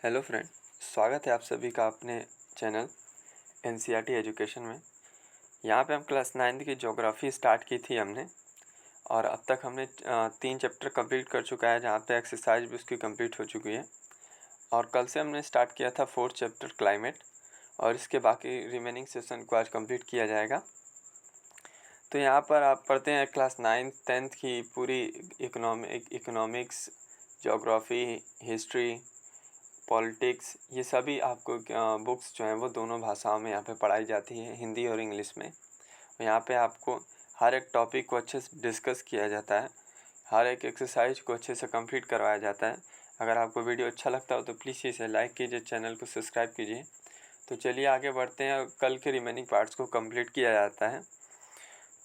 Hello friend, स्वागत है आप सभी का अपने चैनल एनसीईआरटी एजुकेशन में। यहाँ पे हम क्लास 9 की ज्योग्राफी स्टार्ट की थी हमने और अब तक हमने 3 चैप्टर कंप्लीट कर चुका है, जहाँ पे एक्सरसाइज भी उसकी कंप्लीट हो चुकी है। और कल से हमने स्टार्ट किया था 4th चैप्टर क्लाइमेट, और इसके बाकी रिमेनिंग सेशन को आज कंप्लीट किया जाएगा। तो यहाँ पर आप पढ़ते हैं क्लास 9th 10th की पूरी इकोनॉमिक्स, ज्योग्राफी, हिस्ट्री, पॉलिटिक्स, ये सभी आपको बुक्स जो हैं वो दोनों भाषाओं में यहाँ पे पढ़ाई जाती है, हिंदी और इंग्लिश में। यहाँ पे आपको हर एक टॉपिक को अच्छे से डिस्कस किया जाता है, हर एक एक्सरसाइज को अच्छे से कंप्लीट करवाया जाता है। अगर आपको वीडियो अच्छा लगता हो तो प्लीज़ इसे लाइक कीजिए, चैनल को सब्सक्राइब कीजिए। तो चलिए आगे बढ़ते हैं, कल के रिमेनिंग पार्ट्स को कंप्लीट किया जाता है।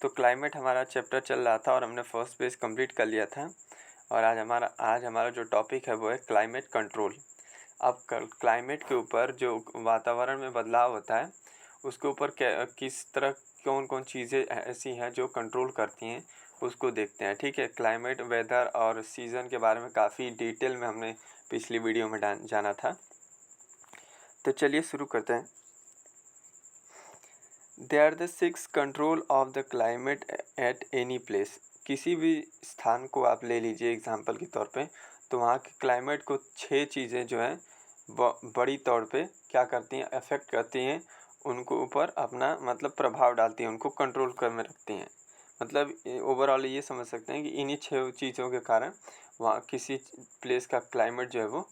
तो क्लाइमेट हमारा चैप्टर चल रहा था और हमने फर्स्ट पेज कंप्लीट कर लिया था। और आज हमारा जो टॉपिक है वो है क्लाइमेट कंट्रोल। अब क्लाइमेट के ऊपर जो वातावरण में बदलाव होता है उसके ऊपर किस तरह कौन कौन चीज़ें ऐसी हैं जो कंट्रोल करती हैं उसको देखते हैं। ठीक है, क्लाइमेट, वेदर और सीज़न के बारे में काफ़ी डिटेल में हमने पिछली वीडियो में जाना था। तो चलिए शुरू करते हैं। They are the 6 control of the climate at any place. किसी भी स्थान को आप ले लीजिए एग्जाम्पल के तौर पे, तो वहाँ के क्लाइमेट को 6 चीज़ें जो हैं बड़ी तौर पे क्या करती हैं, अफेक्ट करती हैं, उनको ऊपर अपना मतलब प्रभाव डालती हैं, उनको कंट्रोल कर में रखती हैं। मतलब ओवरऑल ये समझ सकते हैं कि इन्हीं 6 चीज़ों के कारण वहाँ किसी प्लेस का क्लाइमेट जो है वो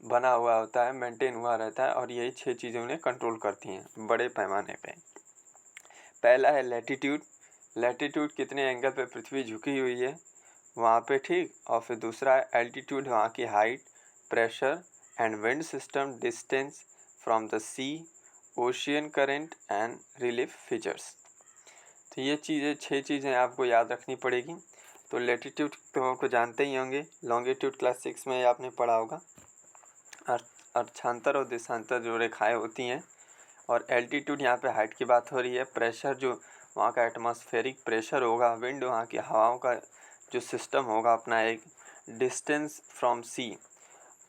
बना हुआ होता है, मेंटेन हुआ रहता है, और यही 6 चीज़ें उन्हें कंट्रोल करती हैं बड़े पैमाने पे। पहला है लैटिट्यूड। लैटिट्यूड कितने एंगल पे पृथ्वी झुकी हुई है वहाँ पे, ठीक। और फिर दूसरा है एल्टीट्यूड, वहाँ की height, pressure and wind system, distance from the sea, ocean current and relief features. तो ये 6 चीज़ें आपको याद रखनी पड़ेगी। तो लैटिट्यूड तो आपको जानते ही होंगे, लॉन्गिट्यूड क्लास 6 में आपने पढ़ा होगा। अक्षांतर और देशांतर जो रेखाएं होती हैं। और एल्टीट्यूड यहाँ पे हाइट की बात हो रही है। प्रेशर जो वहाँ का एटमॉस्फेरिक प्रेशर होगा, विंड वहाँ की हवाओं का जो सिस्टम होगा अपना एक। डिस्टेंस फ्रॉम सी,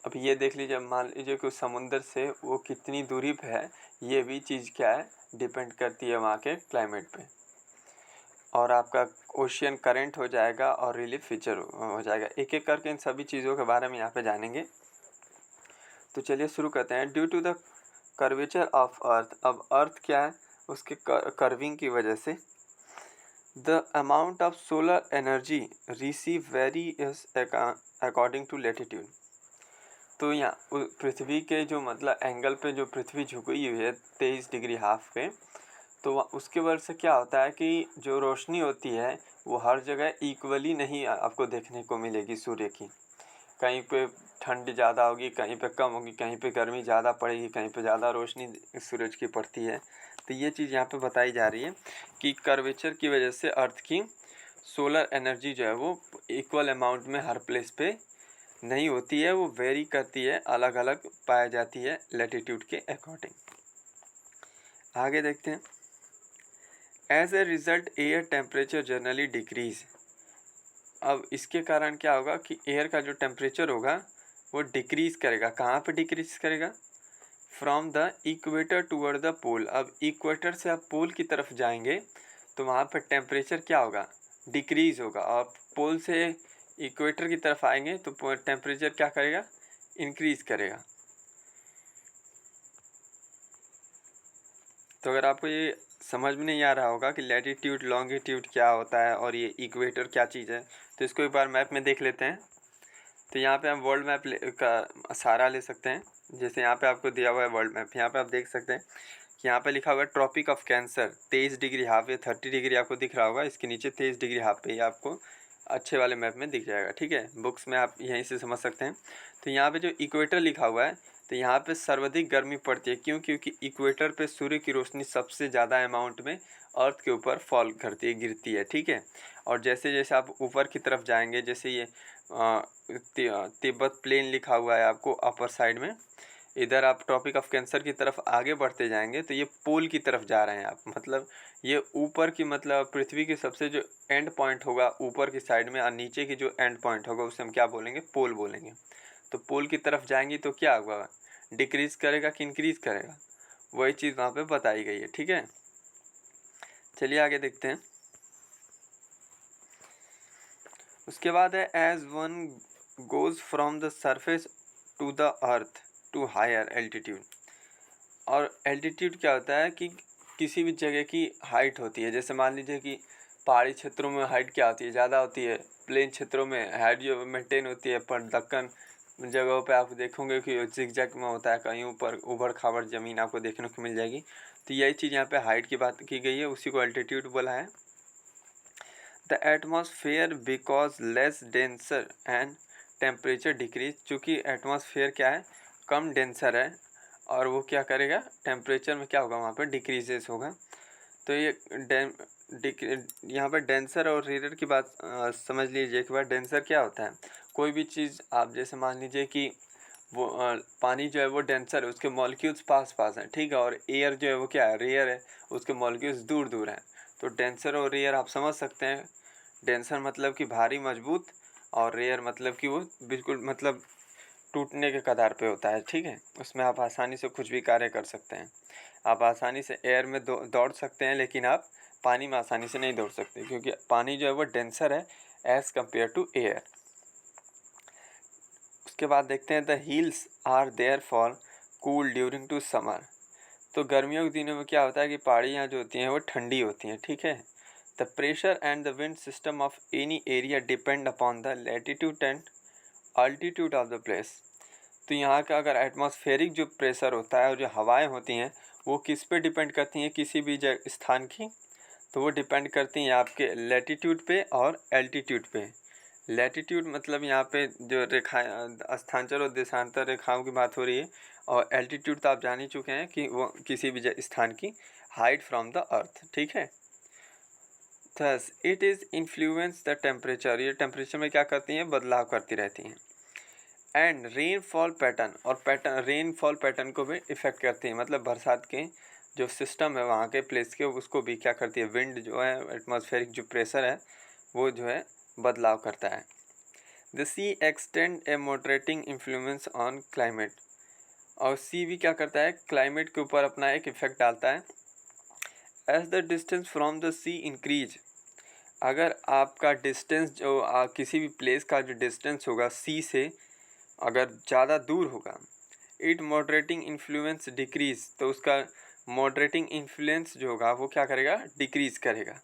अब ये देख लीजिए, मान लीजिए कि समुंदर से वो कितनी दूरी पे है, ये भी चीज़ क्या है, डिपेंड करती है वहाँ के क्लाइमेट पे। और आपका ओशियन करंट हो जाएगा और रिलीफ फीचर हो जाएगा। एक एक करके इन सभी चीज़ों के बारे में यहाँ पे जानेंगे। तो चलिए शुरू करते हैं। Due to the curvature of earth, अब अर्थ क्या है, उसके कर्विंग की वजह से the amount of solar energy receive very according to latitude. तो यहाँ पृथ्वी के जो मतलब एंगल पे जो पृथ्वी झुकी हुई है 23 डिग्री हाफ पे, तो उसके वजह से क्या होता है कि जो रोशनी होती है वो हर जगह इक्वली नहीं आपको देखने को मिलेगी सूर्य की। कहीं पे ठंड ज़्यादा होगी, कहीं पे कम होगी, कहीं पे गर्मी ज़्यादा पड़ेगी, कहीं पे ज़्यादा रोशनी सूरज की पड़ती है। तो ये चीज़ यहाँ पे बताई जा रही है कि कर्वेचर की वजह से अर्थ की सोलर एनर्जी जो है वो इक्वल अमाउंट में हर प्लेस पे नहीं होती है, वो वेरी करती है, अलग अलग पाई जाती है लैटिट्यूड के अकॉर्डिंग। आगे देखते हैं। As a result air temperature generally decrease. अब इसके कारण क्या होगा कि एयर का जो टेम्परेचर होगा वो डिक्रीज करेगा। कहाँ पे डिक्रीज करेगा? From the equator toward the pole. अब इक्वेटर से आप पोल की तरफ जाएंगे तो वहाँ पर टेम्परेचर क्या होगा, डिक्रीज होगा। और पोल से इक्वेटर की तरफ आएंगे तो टेम्परेचर क्या करेगा, इंक्रीज करेगा। तो अगर आपको ये समझ में नहीं आ रहा होगा कि लैटिट्यूड लॉन्गिट्यूड क्या होता है और ये इक्वेटर क्या चीज़ है, तो इसको एक बार मैप में देख लेते हैं। तो यहाँ पे हम वर्ल्ड मैप का सहारा ले सकते हैं। जैसे यहाँ पे आपको दिया हुआ है वर्ल्ड मैप, यहाँ पे आप देख सकते हैं कि यहाँ पे लिखा हुआ है tropic of cancer 23 degree half, ये 30 डिग्री आपको दिख रहा होगा, इसके नीचे 23 डिग्री हाफ पे, ये आपको अच्छे वाले मैप में दिख जाएगा। ठीक है, बुक्स में आप यहीं से समझ सकते हैं। तो यहाँ पे जो इक्वेटर लिखा हुआ है, तो यहाँ पे सर्वाधिक गर्मी पड़ती है। क्यों? क्योंकि इक्वेटर पे सूर्य की रोशनी सबसे ज़्यादा अमाउंट में अर्थ के ऊपर फॉल करती है, गिरती है। ठीक है, और जैसे जैसे आप ऊपर की तरफ जाएंगे, जैसे ये तिब्बत प्लेन लिखा हुआ है आपको अपर साइड में, इधर आप ट्रॉपिक ऑफ कैंसर की तरफ आगे बढ़ते जाएंगे तो ये पोल की तरफ जा रहे हैं आप। मतलब ये ऊपर की, मतलब पृथ्वी के सबसे जो एंड पॉइंट होगा ऊपर की साइड में, और नीचे की जो एंड पॉइंट होगा उसे हम क्या बोलेंगे, पोल बोलेंगे। तो पोल की तरफ जाएंगी तो क्या होगा, डिक्रीज करेगा कि इंक्रीज करेगा, वही चीज़ वहाँ पे बताई गई है। ठीक है, चलिए आगे देखते हैं। उसके बाद है as one goes from the surface to the earth to higher altitude. और एल्टीट्यूड क्या होता है कि किसी भी जगह की हाइट होती है। जैसे मान लीजिए कि पहाड़ी क्षेत्रों में हाइट क्या होती है, ज़्यादा होती है। प्लेन क्षेत्रों में हाइट जो मेंटेन होती है, पर दक्कन जगहों पे आप देखोगे कि जिगजैग में होता है, कहीं ऊपर उबड़ खाबड़ ज़मीन आपको देखने को मिल जाएगी। तो यही चीज़ यहाँ पे हाइट की बात की गई है, उसी को एल्टीट्यूड बोला है। The atmosphere because less denser and temperature decrease. चूँकि एटमॉस्फेयर क्या है, कम डेंसर है, और वो क्या करेगा, टेम्परेचर में क्या होगा, वहाँ पे डिक्रीजेस होगा। तो ये यहाँ पर डेंसर और रेयर की बात समझ लीजिए एक बार। डेंसर क्या होता है, कोई भी चीज़ आप जैसे मान लीजिए कि वो पानी जो है वो डेंसर है, उसके मॉलिक्यूल्स पास पास हैं, ठीक है। और एयर जो है वो क्या है, रेयर है, उसके मॉलिक्यूल्स दूर दूर हैं। तो डेंसर और रेयर आप समझ सकते हैं। डेंसर मतलब कि भारी मजबूत, और रेयर मतलब कि वो बिल्कुल मतलब टूटने के कगार पे होता है। ठीक है, उसमें आप आसानी से कुछ भी कार्य कर सकते हैं। आप आसानी से एयर में दौड़ सकते हैं, लेकिन आप पानी में आसानी से नहीं दौड़ सकते, क्योंकि पानी जो है वो डेंसर है एज़ कम्पेयर टू एयर। उसके बाद देखते हैं the hills are therefore cool during to summer. तो गर्मियों के दिनों में क्या होता है कि पहाड़ियाँ जो होती हैं वो ठंडी होती हैं। ठीक है, the pressure and the wind system of any area depend upon the latitude and altitude of the place. तो यहाँ का अगर एटमॉस्फेरिक जो प्रेशर होता है और जो हवाएं होती हैं वो किस पे डिपेंड करती हैं, किसी भी स्थान की, तो वो डिपेंड करती हैं आपके लैटिट्यूड पे और एल्टीट्यूड पे। लैटिट्यूड मतलब यहाँ पे जो रेखा स्थानांतर और देशांतर रेखाओं की बात हो रही है, और एल्टीट्यूड तो आप जान ही चुके हैं कि वो किसी भी स्थान की हाइट फ्रॉम द अर्थ। ठीक है, thus it is influence the temperature. ये टेम्परेचर में क्या करती हैं, बदलाव करती रहती हैं। एंड रेनफॉल पैटर्न, और रेनफॉल पैटर्न को भी इफ़ेक्ट करती है। मतलब बरसात के जो सिस्टम है वहाँ के प्लेस के, उसको भी क्या करती है, विंड जो है, एटमॉस्फेरिक जो प्रेशर है वो जो है बदलाव करता है। The sea extend a moderating influence on climate. और सी भी क्या करता है, क्लाइमेट के ऊपर अपना एक इफेक्ट डालता है। As the distance from the sea increase. अगर आपका डिस्टेंस जो किसी भी प्लेस का जो डिस्टेंस होगा सी से अगर ज़्यादा दूर होगा, इट मॉडरेटिंग इन्फ्लुएंस डिक्रीज, तो उसका मॉडरेटिंग इन्फ्लुएंस जो होगा वो क्या करेगा, डिक्रीज करेगा।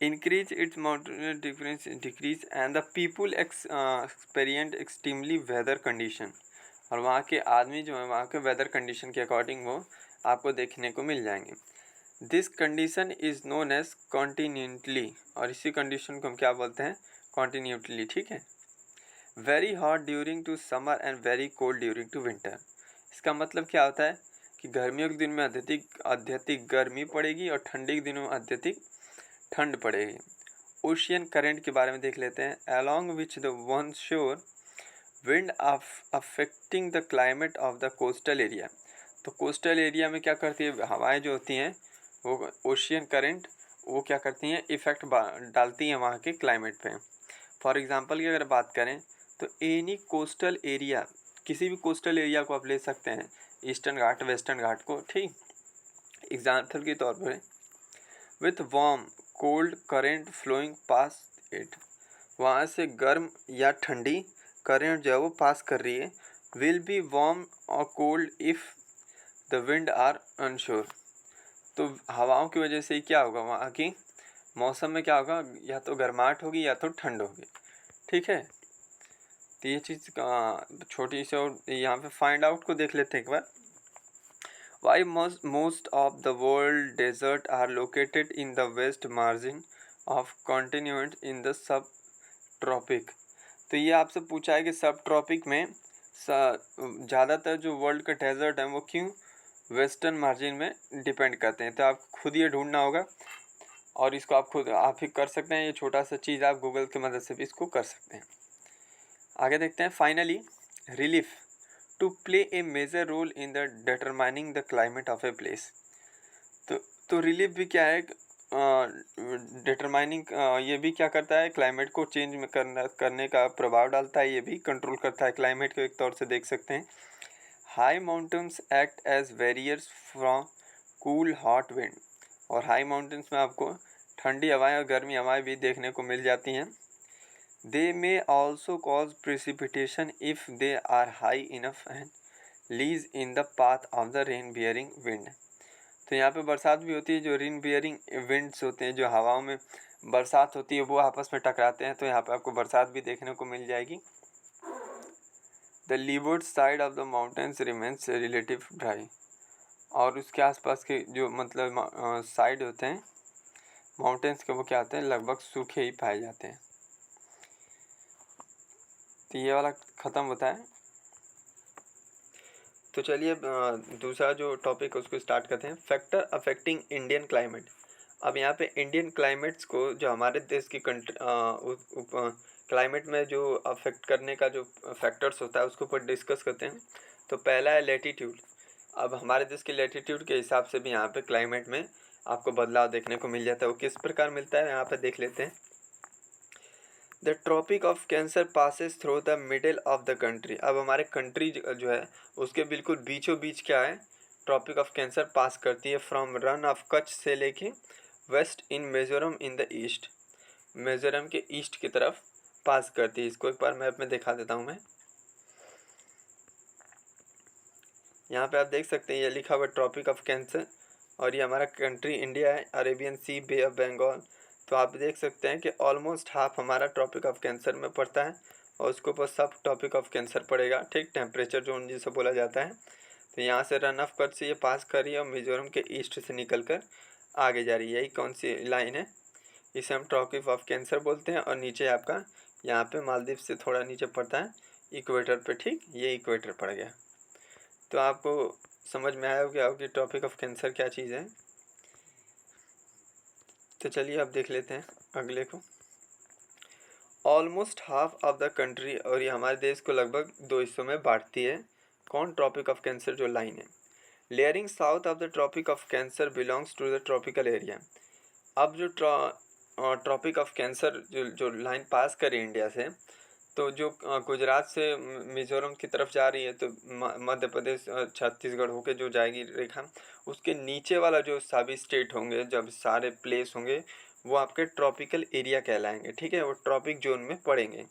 Increase its moderate difference decrease and the people experience extremely weather condition. और वहाँ के आदमी जो है वहाँ के वेदर कंडीशन के अकॉर्डिंग वो आपको देखने को मिल जाएंगे। This condition is known as continentality, और इसी कंडीशन को हम क्या बोलते हैं, कॉन्टीन्यूटली। ठीक है, very hot during to summer and very cold during to winter. इसका मतलब क्या होता है कि गर्मियों के दिन में अत्यधिक गर्मी पड़ेगी और ठंडी के दिनों में अत्यधिक ठंड पड़ेगी। ओशियन करंट के बारे में देख लेते हैं। अलॉन्ग विच द वन शोर wind affecting the climate of the coastal area. तो कोस्टल एरिया में क्या करती है, हवाएं जो होती हैं वो ओशियन करंट वो क्या करती हैं, इफेक्ट डालती हैं वहाँ के क्लाइमेट पे। फॉर एग्जांपल की अगर बात करें तो एनी कोस्टल एरिया, किसी भी कोस्टल एरिया को आप ले सकते हैं, ईस्टर्न घाट, वेस्टर्न घाट को, ठीक। एग्जाम्पल के तौर पर with warm cold current flowing past it, वहाँ से गर्म या ठंडी करेंट जो है वो पास कर रही है। विल बी वार्म और cold if the wind are onshore. तो हवाओं की वजह से क्या होगा, वहाँ की मौसम में क्या होगा, या तो गर्माहट होगी या तो ठंड होगी। ठीक है, तो ये चीज़ छोटी सी और यहाँ पे फाइंड आउट को देख लेते हैं एक बार। Why most of the world desert are located in the west margin of continent in the सब ट्रॉपिक। तो ये आपसे पूछा है कि सब ट्रॉपिक में ज़्यादातर जो वर्ल्ड का डेजर्ट है वो क्यों वेस्टर्न मार्जिन में डिपेंड करते हैं। तो आप खुद ये ढूंढना होगा, और इसको आप ही कर सकते हैं। ये छोटा सा चीज़ आप गूगल की मदद से भी इसको कर सकते हैं। आगे देखते हैं। Finally relief to play a major role in the determining the climate of a place. तो रिलीफ भी क्या है, डिटरमाइनिंग ये भी क्या करता है, क्लाइमेट को चेंज में करने का प्रभाव डालता है, ये भी कंट्रोल करता है क्लाइमेट को, एक तौर से देख सकते हैं। High mountains act as barriers from cool hot wind, और हाई माउंटेन्स में आपको ठंडी हवाएं और गर्मी हवाएं भी देखने को मिल जाती हैं। They may also cause precipitation if they are high enough and lies in the path of the rain bearing wind. तो यहाँ पे बरसात भी होती है, जो रेन बियरिंग विंड्स होते हैं, जो हवाओं में बरसात होती है, वो आपस में टकराते हैं, तो यहाँ पे आपको बरसात भी देखने को मिल जाएगी। The levered side of the mountains remains relative dry, और उसके आसपास के जो मतलब साइड होते हैं माउंटेन्स के, वो क्या होते हैं, लगभग सूखे ही पाए जाते हैं। तो ये वाला ख़त्म होता है। तो चलिए दूसरा जो टॉपिक है उसको स्टार्ट करते हैं, फैक्टर अफेक्टिंग इंडियन क्लाइमेट। अब यहाँ पे इंडियन क्लाइमेट्स को, जो हमारे देश की क्लाइमेट में जो अफेक्ट करने का जो फैक्टर्स होता है उसके ऊपर डिस्कस करते हैं। तो पहला है लेटीट्यूड। अब हमारे देश के लेटीट्यूड के हिसाब से भी यहाँ पे क्लाइमेट में आपको बदलाव देखने को मिल जाता है। वो किस प्रकार मिलता है यहाँ पे देख लेते हैं। The tropic of cancer passes through the middle of the country. अब हमारे कंट्री जो है उसके बिल्कुल बीचों बीच क्या है, ट्रॉपिक ऑफ कैंसर पास करती है, फ्रॉम रन ऑफ कच्छ से लेके west in Mizoram in the east, Mizoram के ईस्ट की तरफ पास करती है। इसको एक बार मैप में दिखा देता हूँ मैं। यहाँ पे आप देख सकते हैं ये लिखा हुआ ट्रॉपिक ऑफ कैंसर, और ये हमारा कंट्री इंडिया है, Arabian sea, bay of Bengal. तो आप देख सकते हैं कि ऑलमोस्ट हाफ हमारा ट्रॉपिक ऑफ कैंसर में पड़ता है, और उसके ऊपर सब टॉपिक ऑफ कैंसर पड़ेगा, ठीक, टेम्परेचर जोन जिसे बोला जाता है। तो यहाँ से रन ऑफ कच्छ से ये पास कर रही है और मिजोरम के ईस्ट से निकल कर आगे जा रही है। यही कौन सी लाइन है, इसे हम ट्रॉपिक ऑफ कैंसर बोलते हैं। और नीचे आपका यहाँ पे मालदीव से थोड़ा नीचे पड़ता है इक्वेटर पे, ठीक, ये इक्वेटर पड़ गया। तो आपको समझ में आया होगा कि टॉपिक ऑफ कैंसर क्या चीज़ है। तो चलिए अब देख लेते हैं अगले को। Almost half of the country, और ये हमारे देश को लगभग 2 हिस्सों में बांटती है। कौन, ट्रॉपिक ऑफ कैंसर जो लाइन है। Lying south of the tropic of cancer belongs to the tropical area. अब जो ट्रॉपिक ऑफ कैंसर जो लाइन पास करे इंडिया से, तो जो गुजरात से मिजोरम की तरफ जा रही है, तो मध्य प्रदेश छत्तीसगढ़ होके जो जाएगी रेखा, उसके नीचे वाला जो सभी स्टेट होंगे, जब सारे प्लेस होंगे, वो आपके ट्रॉपिकल एरिया कहलाएंगे, ठीक है, वो ट्रॉपिक जोन में पड़ेंगे।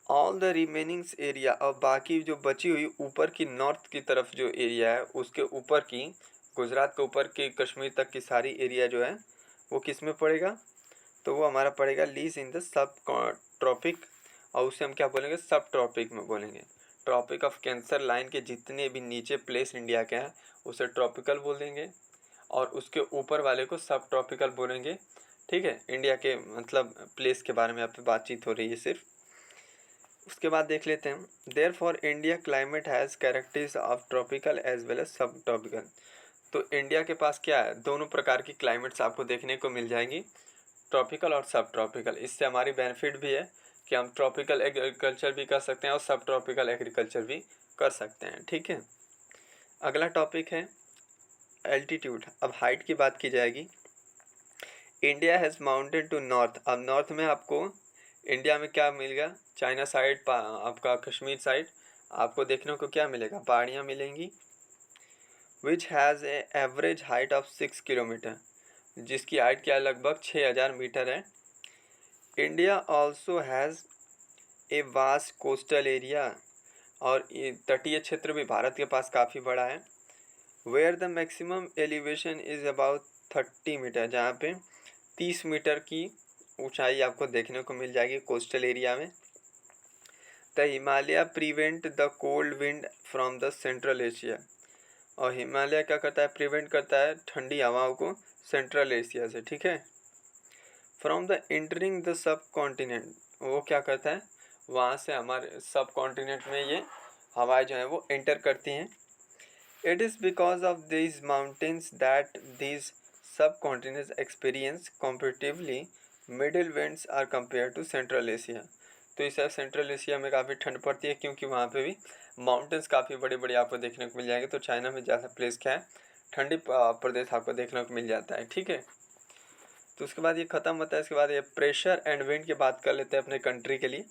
ऑल द रिमेनिंग्स एरिया, और बाकी जो बची हुई ऊपर की नॉर्थ की तरफ जो एरिया है, उसके ऊपर की, गुजरात के ऊपर की कश्मीर तक की सारी एरिया जो है वो किस में पड़ेगा, तो वो हमारा पड़ेगा लीज इन द सब ट्रॉपिक, और उसे हम क्या बोलेंगे, सब ट्रॉपिक में बोलेंगे। ट्रॉपिक ऑफ कैंसर लाइन के जितने भी नीचे प्लेस इंडिया के हैं उसे ट्रॉपिकल बोल देंगे, और उसके ऊपर वाले को सब ट्रॉपिकल बोलेंगे, ठीक है। इंडिया के मतलब प्लेस के बारे में यहाँ पे बातचीत हो रही है सिर्फ। उसके बाद देख लेते हैं, therefore India climate has characteristics of tropical as well as sub tropical. तो इंडिया के पास क्या है, दोनों प्रकार की क्लाइमेट्स आपको देखने को मिल जाएंगी, ट्रॉपिकल और सब ट्रॉपिकल। इससे हमारी बेनिफिट भी है कि हम ट्रॉपिकल एग्रीकल्चर भी कर सकते हैं और सब ट्रॉपिकल एग्रीकल्चर भी कर सकते हैं, ठीक है। अगला टॉपिक है एल्टीट्यूड। अब हाइट की बात की जाएगी। India has mountain to north. अब नॉर्थ में आपको इंडिया में क्या मिलेगा, चाइना साइड, आपका कश्मीर साइड आपको देखने को क्या मिलेगा, पहाड़ियाँ मिलेंगी। Which has a average height of 6 kilometre, जिसकी हाइट क्या लगभग 6000 मीटर है। India also has a vast coastal area, और ये तटीय क्षेत्र भी भारत के पास काफ़ी बड़ा है। Where the maximum elevation is about 30 meter, जहाँ पे 30 मीटर की ऊंचाई आपको देखने को मिल जाएगी कोस्टल एरिया में। The Himalaya prevent the cold wind from the central Asia, और हिमालय क्या करता है, प्रिवेंट करता है ठंडी हवाओं को सेंट्रल एशिया से, ठीक है। From the entering the sub continent, वो क्या करता है, वहाँ से हमारे सब कॉन्टिनेंट में ये हवाएं जो हैं वो एंटर करती हैं। It is because of these mountains that these subcontinents experience comparatively middle winds are compare to central Asia. तो इस सेंट्रल एशिया में काफ़ी ठंड पड़ती है, क्योंकि वहाँ पे भी माउंटेन्स काफ़ी बड़े बड़े आपको देखने को मिल जाएंगे। तो चाइना में ज़्यादा प्लेस क्या है, ठंडी प्रदेश आपको देखने को मिल जाता है। ठीक है, तो उसके बाद ये ख़त्म होता है। इसके बाद ये प्रेशर एंड विंड की बात कर लेते हैं अपने कंट्री के लिए।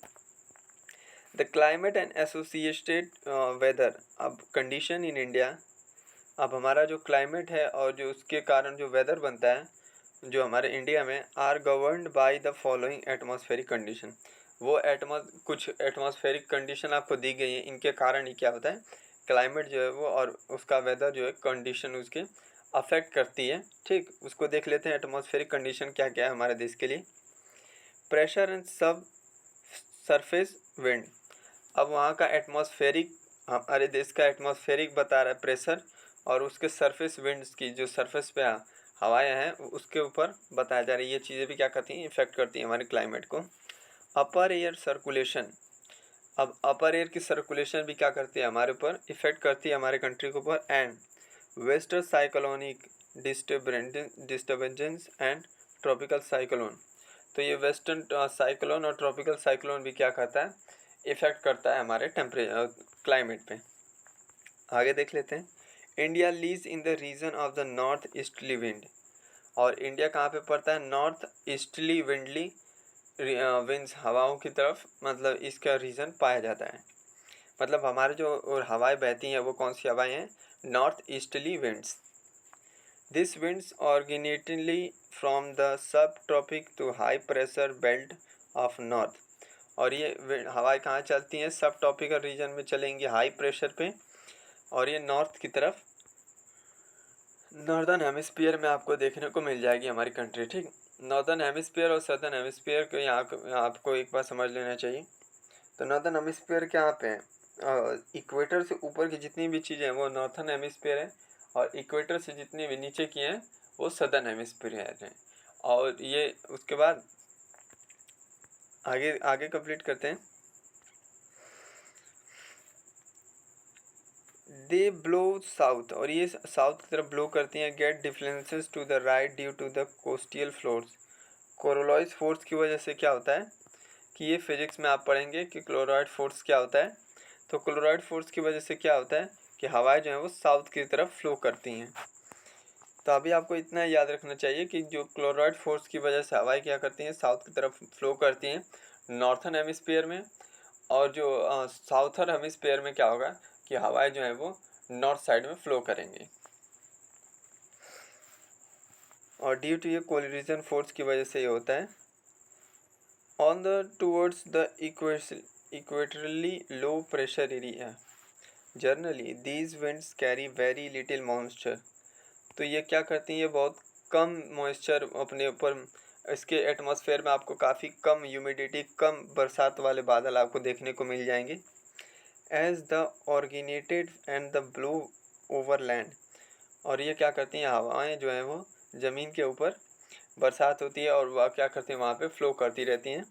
The climate and associated weather. अब कंडीशन इन इंडिया, अब हमारा जो क्लाइमेट है और जो उसके कारण जो वेदर बनता है जो हमारे इंडिया में, are governed by the following atmospheric condition. वो कुछ एटमॉस्फेरिक कंडीशन आपको दी गई है, इनके कारण ही क्या होता है, क्लाइमेट जो है वो और उसका वेदर जो है कंडीशन उसके अफेक्ट करती है। ठीक, उसको देख लेते हैं एटमॉस्फेरिक कंडीशन क्या क्या है हमारे देश के लिए। प्रेशर एंड सब सरफेस विंड। अब वहाँ का एटमॉस्फेरिक, हमारे देश का एटमॉस्फेरिक बता रहा है प्रेशर, और उसके सरफेस विंड्स की जो सरफेस पे हवाएं हैं उसके ऊपर बताया जा रहा है। ये चीज़ें भी क्या करती हैं, इफेक्ट करती हैं हमारे क्लाइमेट को। अपर एयर सर्कुलेशन। अब अपर एयर की सर्कुलेशन भी क्या करती है, हमारे ऊपर इफेक्ट करती है, हमारे कंट्री के ऊपर। And western cyclonic disturbances and tropical cyclone. तो ये वेस्टर्न साइक्लोन और ट्रॉपिकल साइक्लोन भी क्या करता है, इफेक्ट करता है हमारे क्लाइमेट पे। आगे देख लेते हैं। India lies in the region of the north easterly wind. और इंडिया कहाँ पे पड़ता है, नॉर्थ ईस्टली विंडली विंड्स, हवाओं की तरफ, मतलब इसका रीजन पाया जाता है। मतलब हमारे जो और हवाएं बहती हैं वो कौन सी हवाएं हैं, north easterly winds. This winds originate from the सब tropic to high pressure belt of north. और ये हवाएं कहाँ चलती हैं, सब ट्रॉपिकल रीजन में चलेंगी हाई प्रेशर पे, और ये नॉर्थ की तरफ नॉर्दर्न हेमिस्फीयर में आपको देखने को मिल जाएगी हमारी कंट्री। ठीक, नॉर्दर्न हेमिस्फीयर और सदर्न हेमिस्फीयर को यहाँ आपको एक बार समझ लेना चाहिए। तो नॉर्दर्न हेमिस्फीयर क्या पे है, इक्वेटर से ऊपर की जितनी भी चीज़ें हैं वो नॉर्थर्न हेमिस्फीयर है, और इक्वेटर से जितनी भी नीचे की हैं वो सदर्न हेमिस्फीयर है। और ये उसके बाद आगे आगे कंप्लीट करते हैं। दे ब्लो साउथ, और ये साउथ की तरफ ब्लो करती हैं। Get differences to the right due to the coastal floors. Coriolis force की वजह से क्या होता है कि ये फिजिक्स में आप पढ़ेंगे कि क्लोराइड फोर्स क्या होता है। तो क्लोराइड फोर्स की वजह से क्या होता है कि हवाएं जो हैं वो साउथ की तरफ फ्लो करती हैं। तो अभी आपको इतना याद रखना चाहिए कि जो क्लोराइड फोर्स की वजह से हवाएं क्या करती हैं, साउथ की तरफ फ्लो करती हैं नॉर्थर्न हेमिस्फीयर में, और जो साउथर्न हेमिस्फीयर में क्या होगा कि हवाएं जो हैं वो नॉर्थ साइड में फ्लो करेंगी। और ड्यू टू ये कोलिजन फोर्स की वजह से ये होता है। On the towards the equatorial low pressure area generally these winds carry very little moisture. तो ये क्या करती हैं, ये बहुत कम मॉइस्चर अपने ऊपर, इसके एटमॉस्फेयर में आपको काफ़ी कम ह्यूमिडिटी, कम बरसात वाले बादल आपको देखने को मिल जाएंगे। As the originated and the blow over land. और ये क्या करती हैं, हवाएं जो हैं वो ज़मीन के ऊपर बरसात होती है और वह क्या करती हैं, वहाँ पे फ्लो करती रहती हैं।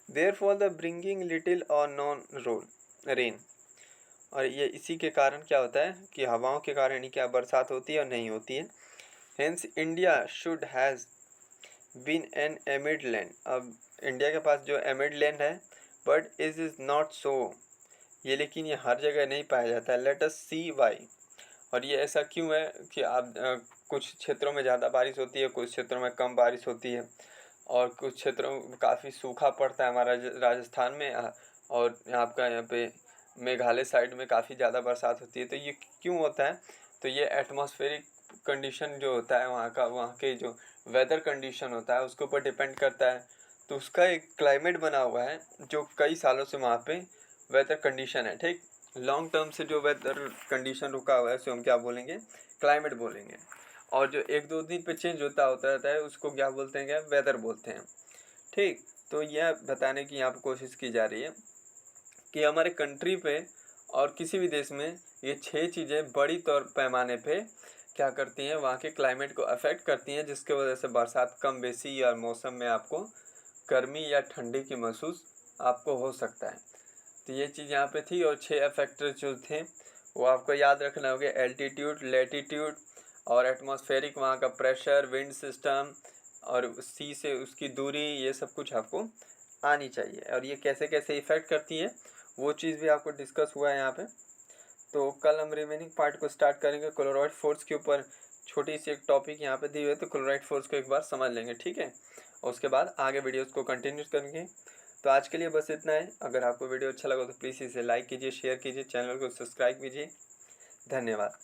Therefore the bringing little और नॉन रोल रेन। और ये इसी के कारण क्या होता है कि हवाओं के कारण ही क्या बरसात होती है और नहीं होती है। Hence India should has been an arid land. अब इंडिया के पास जो एमिड लैंड है, बट इज नॉट सो, ये लेकिन ये हर जगह नहीं पाया जाता है। Let us see why. और ये ऐसा क्यों है कि आप कुछ क्षेत्रों में ज़्यादा बारिश होती है, कुछ क्षेत्रों में कम बारिश होती है, और कुछ क्षेत्रों में काफ़ी सूखा पड़ता है हमारा राजस्थान में, और आपका यहाँ पे मेघालय साइड में काफ़ी ज़्यादा बरसात होती है। तो ये क्यों होता है, तो ये एटमॉस्फेरिक कंडीशन जो होता है वहाँ का, वहाँ के जो वेदर कंडीशन होता है उसके ऊपर डिपेंड करता है। तो उसका एक क्लाइमेट बना हुआ है जो कई सालों से वहाँ पे वेदर कंडीशन है। ठीक, लॉन्ग टर्म से जो वेदर कंडीशन रुका हुआ है उसे हम क्या बोलेंगे, क्लाइमेट बोलेंगे। और जो एक दो दिन पे चेंज होता रहता है उसको क्या बोलते हैं, क्या वेदर बोलते हैं। ठीक, तो यह बताने की यहाँ पर कोशिश की जा रही है कि हमारे कंट्री पे और किसी भी देश में ये 6 चीज़ें बड़ी तौर पैमाने पे क्या करती हैं, वहाँ के क्लाइमेट को अफेक्ट करती हैं, जिसके वजह से बरसात कम बेसी या मौसम में आपको गर्मी या ठंडी की महसूस आपको हो सकता है। तो ये चीज़ यहाँ पे थी। और 6 फैक्टर जो थे वो आपको याद रखना होगा, एल्टीट्यूड, लैटीट्यूड, और एटमॉस्फेरिक वहाँ का प्रेशर, विंड सिस्टम, और सी से उसकी दूरी, ये सब कुछ आपको आनी चाहिए। और ये कैसे कैसे इफ़ेक्ट करती है वो चीज़ भी आपको डिस्कस हुआ है यहाँ पे। तो कल हम रिमेनिंग पार्ट को स्टार्ट करेंगे क्लोराइड फोर्स के ऊपर छोटी सी एक टॉपिक यहाँ पे दी हुई है, तो क्लोराइड फोर्स को एक बार समझ लेंगे, ठीक है। और उसके बाद आगे वीडियोस को कंटिन्यू करेंगे। तो आज के लिए बस इतना है। अगर आपको वीडियो अच्छा लगा तो प्लीज़ इसे लाइक कीजिए, शेयर कीजिए, चैनल को सब्सक्राइब कीजिए। धन्यवाद।